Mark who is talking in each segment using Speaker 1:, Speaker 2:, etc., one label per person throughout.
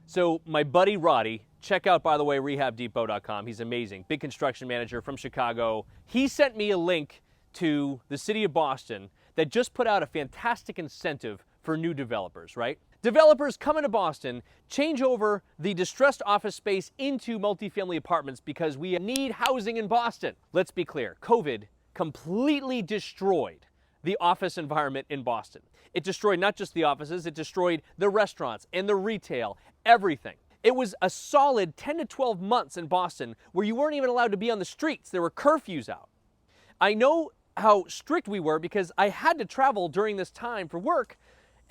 Speaker 1: So my buddy Roddy, check out, by the way, rehabdepot.com. He's amazing. Big construction manager from Chicago. He sent me a link to the city of Boston that just put out a fantastic incentive for new developers, right? Developers come into Boston, change over the distressed office space into multifamily apartments because we need housing in Boston. Let's be clear, COVID completely destroyed the office environment in Boston. It destroyed not just the offices, it destroyed the restaurants and the retail, everything. It was a solid 10 to 12 months in Boston where you weren't even allowed to be on the streets. There were curfews out. I know how strict we were because I had to travel during this time for work,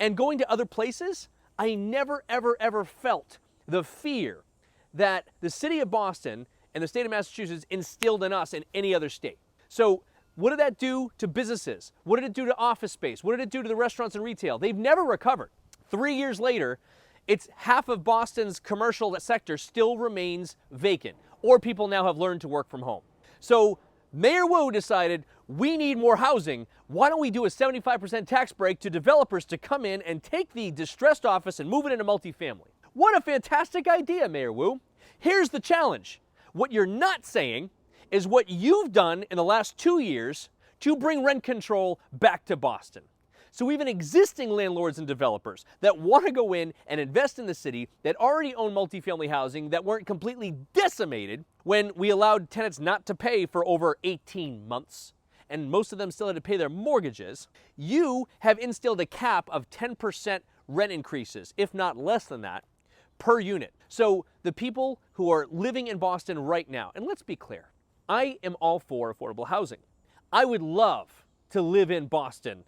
Speaker 1: and going to other places, I never, ever felt the fear that the city of Boston and the state of Massachusetts instilled in us in any other state. So what did that do to businesses? What did it do to office space? What did it do to the restaurants and retail? They've never recovered. 3 years later, it's half of Boston's commercial sector still remains vacant, or people now have learned to work from home. So Mayor Wu decided we need more housing. Why don't we do a 75% tax break to developers to come in and take the distressed office and move it into multifamily? What a fantastic idea, Mayor Wu. Here's the challenge. What you're not saying is what you've done in the last 2 years to bring rent control back to Boston. So even existing landlords and developers that want to go in and invest in the city, that already own multifamily housing, that weren't completely decimated when we allowed tenants not to pay for over 18 months, and most of them still had to pay their mortgages, you have instilled a cap of 10% rent increases, if not less than that, per unit. So the people who are living in Boston right now, and let's be clear, I am all for affordable housing. I would love to live in Boston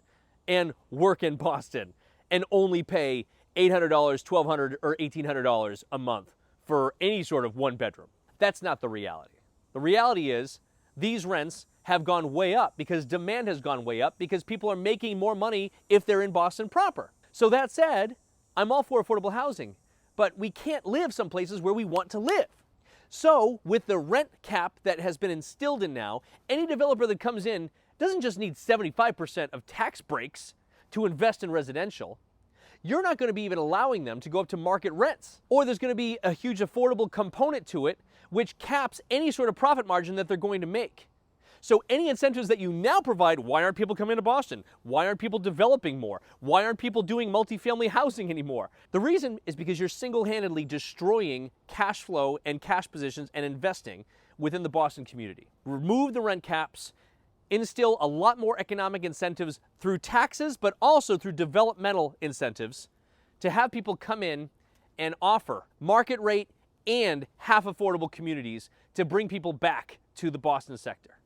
Speaker 1: and work in Boston and only pay $800, $1,200, or $1,800 a month for any sort of one bedroom. That's not the reality. The reality is these rents have gone way up because demand has gone way up because people are making more money if they're in Boston proper. So that said, I'm all for affordable housing, but we can't live some places where we want to live. So with the rent cap that has been instilled in now, any developer that comes in doesn't just need 75% of tax breaks to invest in residential. You're not going to be even allowing them to go up to market rents. Or there's going to be a huge affordable component to it, which caps any sort of profit margin that they're going to make. So any incentives that you now provide, why aren't people coming to Boston? Why aren't people developing more? Why aren't people doing multifamily housing anymore? The reason is because you're single-handedly destroying cash flow and cash positions and investing within the Boston community. Remove the rent caps, instill a lot more economic incentives through taxes, but also through developmental incentives to have people come in and offer market rate and half affordable communities to bring people back to the Boston sector.